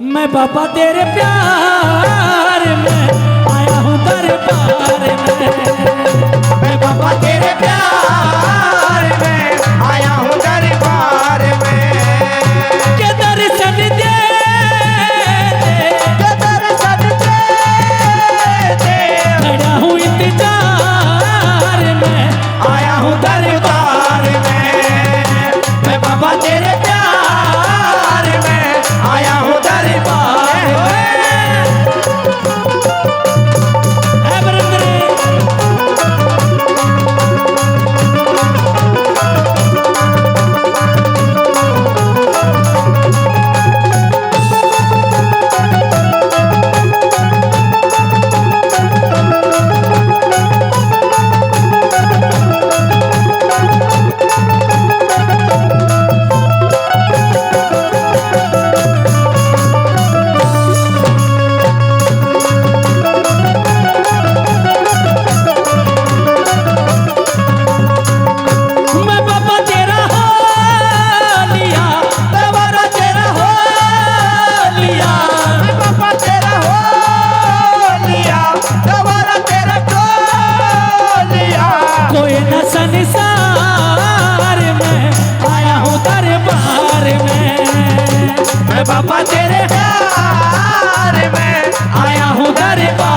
मैं बाबा तेरे प्यार में आया हूँ दरबार में। मैं बाबा तेरे प्यार में आया हूँ दरबार में। के दर्शन दे, के दर्शन दे, खड़ा हूँ इंतजार में आया हूँ दरबार में। मैं बाबा तेरे प्यार में आया हूँ दरबार में। है बरिंदर। मैं बाबा तेरा हो लिया, दोबारा तेरा हो लिया। मैं बाबा तेरा हो लिया, दोबारा तेरा को लिया। कोई न संसार में आया हूँ दरबार में। मैं बाबा तेरे प्यार में आया हूँ दरबार